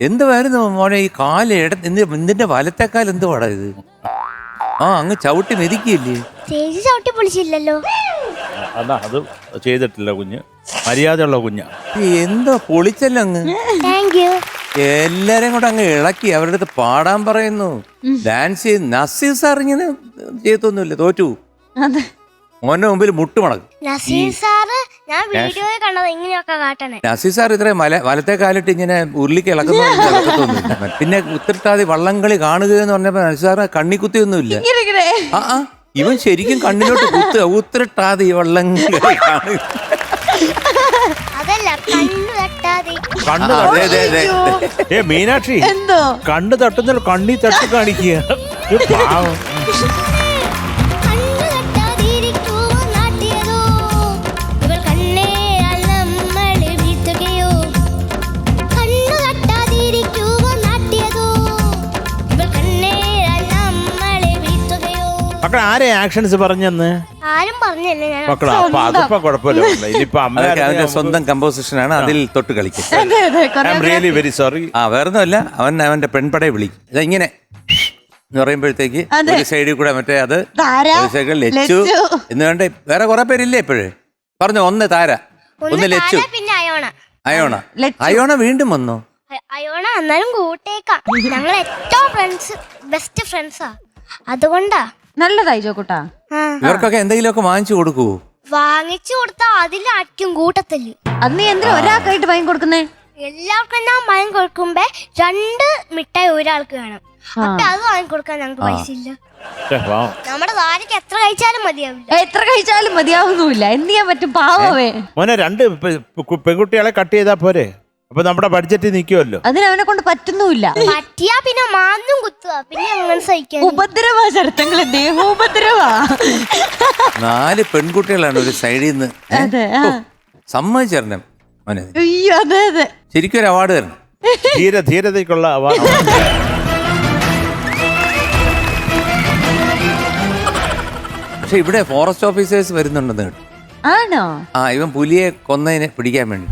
എന്തുവായിരുന്നു മോനെ ഈ കാല് നിന്റെ വലത്തേക്കാൽ എന്തുവാടാ ഇത്? അങ്ങ് ചവിട്ടി മെതിക്കില്ലേ? ചേച്ചി ചവിട്ടി പൊളിച്ചില്ലല്ലോ. അതാ അത് ചെയ്തിട്ടില്ല കുഞ്ഞ്, മര്യാദയുള്ള കുഞ്ഞ. എന്തോ പൊളിച്ചല്ലോ അങ്ങ്. എല്ലാരെയും കൂടെ അങ്ങ് ഇളക്കി അവരുടെ അടുത്ത് പാടാൻ പറയുന്നു, ഡാൻസ് ചെയ്ത്. നസീർ സാർ ഇങ്ങനെ ചെയ്തൊന്നുമില്ല, തോറ്റു. മോന്റെ മുമ്പിൽ മുട്ടുമടക്കും. നസീർ സാർ ഇത്ര വലത്തെ കാലിട്ട് ഇങ്ങനെ ഉരുളിക്ക് ഇളക്കുന്നൊന്നുമില്ല. പിന്നെ ഉത്തരട്ടാതി വള്ളംകളി കാണുക എന്ന് പറഞ്ഞപ്പോ നസീർ സാറ് കണ്ണിക്കുത്തിയൊന്നുമില്ല. ഇവൻ ശരിക്കും കണ്ണിലോട്ട് കുത്തുക. ഉത്തരട്ടാതി വള്ളംകളി കാണുക. മീനാക്ഷി കണ്ണ് തട്ടുന്ന കണ്ണി തട്ടി കാണിക്കുക. മക്കളെ ആരെ ആക്ഷൻസ് പറഞ്ഞെന്ന് മക്കളെ? അപ്പൊ അതിപ്പോ കുഴപ്പമില്ല. ഇനിയിപ്പോ അവന്റെ സ്വന്തം കമ്പോസിഷനാണ്, അതിൽ തൊട്ട് കളിക്കും. Really very sorry. വേറൊന്നുമല്ല, അവന്റെ പെൺപടയെ വിളിക്കും. ഇങ്ങനെ എന്ന് പറയുമ്പോഴത്തേക്ക് ഒരു സൈഡിൽ കൂടെ മറ്റേ അത് ലച്ചു എന്ന് വേണ്ട. വേറെ കുറെ പേരില്ലേ ഇപ്പോഴേ? പറഞ്ഞു, ഒന്ന് താര, ഒന്ന് ലച്ചു, അയോണ വീണ്ടും വന്നോ? അയോണ എന്നാലും കൂട്ടേക്കാം. ഞങ്ങൾ ഏറ്റവും ബെസ്റ്റ് ഫ്രണ്ട്സാ, അതുകൊണ്ടാ. നല്ലതായി ചോക്കൂട്ടാ. ഇവർക്കൊക്കെ എന്തെങ്കിലുമൊക്കെ വാങ്ങിച്ചു കൊടുക്കൂ. വാങ്ങിച്ചു കൊടുത്താ അതിലായിരിക്കും കൂട്ടത്തില്. അന്ന് എന്തിനാ ഒരാൾക്കായിട്ട് വാങ്ങി കൊടുക്കുന്നേ? എല്ലാവർക്കും ഞാൻ വാങ്ങി കൊടുക്കുമ്പോ 2 മിഠായി ഒരാൾക്ക് വേണം. അപ്പൊ അത് വാങ്ങിക്കൊടുക്കാൻ ഞങ്ങൾക്ക് പൈസ ഇല്ല. നമ്മുടെ താരക്ക് എത്ര കഴിച്ചാലും മതിയാവില്ല. എത്ര കഴിച്ചാലും മതിയാവുന്നില്ല. എന്ത് ചെയ്യാൻ പറ്റും? പാവമേ. മോനെ 2 പെൺകുട്ടികളെ കട്ട് ചെയ്താ പോരെ? അപ്പൊ നമ്മുടെ ബഡ്ജറ്റ് നിൽക്കുമല്ലോ. അതിനവനെ കൊണ്ട് പറ്റുന്നില്ല. പറ്റിയാ പിന്നെ മാന്നും കുത്തുക, പിന്നെ അങ്ങനെ സഹിക്കാൻ. ഉപദ്രവ ശരത്തങ്ങളെ, ദേഹോപദ്രവാ. 4 പെൺകുട്ടികളാണ് ഒരു സൈഡിൽ നിന്ന്. സമ്മതിച്ചേരണം മോനെ. അയ്യോ, അതെ അതെ, ശരിക്കും ഒരു അവാർഡ് തരണം. ധീരതയ്ക്കുള്ള അവാർഡ്. പക്ഷെ ഇവിടെ ഫോറസ്റ്റ് ഓഫീസേഴ്സ് വരുന്നുണ്ടെന്ന് കേട്ടു. ആണോ? ഇവൻ പുലിയെ കൊന്നതിനെ പിടിക്കാൻ വേണ്ടി.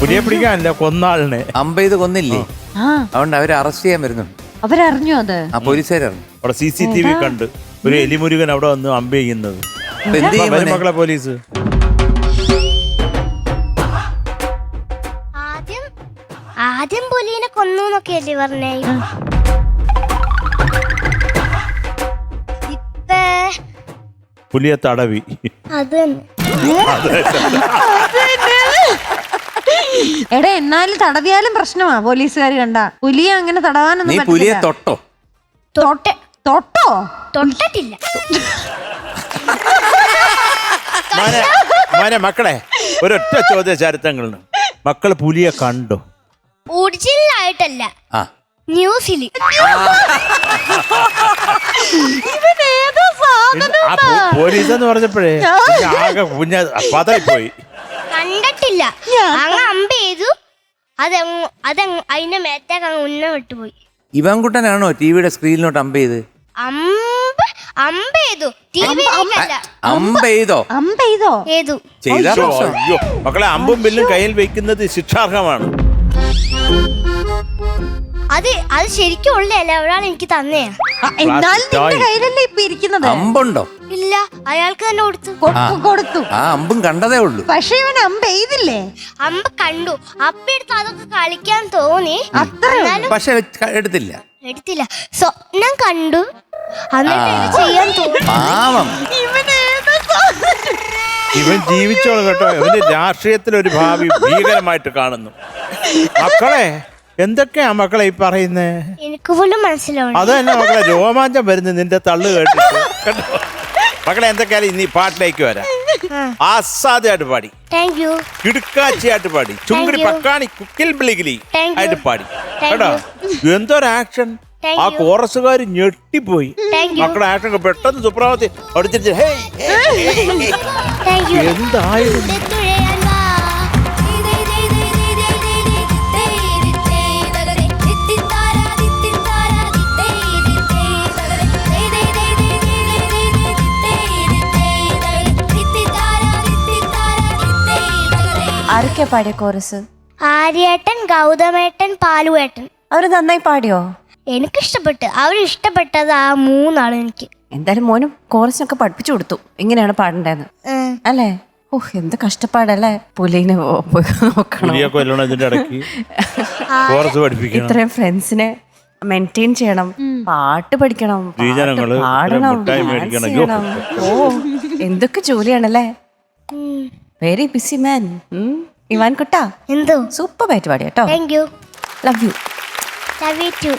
പുലിയെ പിടിക്കാനല്ല, കൊന്നാളിനെ അമ്പെയ്ത് കൊന്നില്ലേ? അതുകൊണ്ട് അവരെ അറസ്റ്റ് ചെയ്യാൻ വരുന്നുണ്ട്. അവരറിഞ്ഞു അത്? പോലീസുകാരറിഞ്ഞു. അവിടെ CCTV കണ്ട് ഒരു എലിമുരുകൻ അവിടെ വന്ന് അമ്പ ചെയ്യുന്നത്. മക്കളെ പോലീസ് ആദ്യം പുലിനെ കൊന്നു എന്നൊക്കെയല്ലേ പറഞ്ഞേ? പുലിയെ തടവി. എടാ, എന്നാലും തടവിയാലും പ്രശ്നമാ. പോലീസുകാർ കണ്ട പുലിയെ അങ്ങനെ തടവാനൊന്നും. നീ പുലിയെ തൊട്ടോ? തൊട്ടിട്ടില്ല. മക്കളെ ഒരൊറ്റ ചോദ്യ ചരിത്രങ്ങളുണ്ട്. മക്കള് പുലിയെ കണ്ടോ? ഒറിജിനലായിട്ടല്ല, ന്യൂസിൽ. പോലീസ് എന്ന് പറഞ്ഞപ്പോഴേ ആകെ കുഞ്ഞ പതറിപ്പോയി. കണ്ടിട്ടില്ല. അങ്ങ് അമ്പ ചെയ്തു, അതിന്റെ മേത്തേക്ക് അങ്ങ് ഉന്നം വിട്ടുപോയി. ഇവൻകുട്ടനാണോ ടിവിയുടെ സ്ക്രീനിലോട്ട് അമ്പ ചെയ്ത്? മക്കളെ, അമ്പും ബില്ലും കയ്യിൽ വെക്കുന്നത് ശിക്ഷാർഹമാണ്. അത് ശരിക്കും ഉള്ളതല്ല, ഒരാൾ എനിക്ക് തന്നെയാ. കയ്യിലല്ലേ ഇപ്പൊ ഇരിക്കുന്നത്? അമ്പുണ്ടോ? ഇല്ല, അയാൾക്ക് തന്നെ കൊടുത്തു. അമ്പും കണ്ടതേ ഉള്ളൂ. പക്ഷെ ഇവൻ അമ്പ ചെയ്തില്ലേ? അമ്പ് കണ്ടു, അപ്പ എടുത്ത് അതൊക്കെ കളിക്കാൻ തോന്നി. പക്ഷെ എടുത്തില്ല. സ്വപ്നം കണ്ടു, ചെയ്യാൻ തോന്നി. ഇവൻ ജീവിച്ചോളും കേട്ടോ. ഇവന്റെ രാഷ്ട്രീയത്തിലൊരു ഭാവി ഭീകരമായിട്ട് കാണുന്നു. മക്കളെ, എന്തൊക്കെയാ മക്കളെ ഈ പറയുന്നേ? എനിക്ക് പോലും മനസ്സിലാവും. അത് തന്നെ മക്കളെ, രോമാഞ്ചം വരുന്നു നിന്റെ തള്ളു കേട്ടിട്ട് കേട്ടോ. മക്കളെ, എന്തൊക്കെയാലും ഇനി പാട്ടിലേക്ക് വരാം. ആസാദായിട്ട് പാടി, കിടുക്കാച്ചിയായിട്ട് പാടി, ചുങ്കിടി പക്കാണി കുക്കിൽ ബിളിഗിലി ആയിട്ട് പാടി കേട്ടോ. എന്തൊരു ആക്ഷൻ! ആ കോറസുകാര് ഞെട്ടിപ്പോയി. മക്കളുടെ ആക്ഷൻ പെട്ടെന്ന് സുപ്രഭാതത്തിൽ അടിച്ചിട്ട് എന്തായിരുന്നു? ആരൊക്കെ ആരൊക്കെയാ പാടിയ കോറസ്? ആര്യേട്ടൻ, ഗൗതമേട്ടൻ, പാലുവേട്ടൻ. അവര് നന്നായി പാടിയോ? എനിക്കിഷ്ടപ്പെട്ട്. അവരിഷ്ടപ്പെട്ടത് ആ 3 ആളും എനിക്ക്. എന്തായാലും മോനും കോറസിനൊക്കെ പഠിപ്പിച്ചു കൊടുത്തു ഇങ്ങനെയാണ് പാടേണ്ടതെന്ന് അല്ലേ? ഓഹ് എന്ത് കഷ്ടപ്പാടല്ലേ. പുലിനെ നോക്കണം, ഇതിന്റെ ഇടയ്ക്ക് കോറസ് പഠിപ്പിക്കണം, ഇത്രയും ഫ്രണ്ട്സിനെ മെയിൻറ്റെയിൻ ചെയ്യണം, പാട്ട് പഠിക്കണം, പാടണം, dance ചെയ്യണം. ഓ എന്തൊക്കെ ജോലിയാണല്ലേ. Very busy man. ഇവാൻ കുട്ടാ എന്തോ സൂപ്പർ ആയിട്ട് പാടിയ കേട്ടോ. Thank you. Love you. Love you to.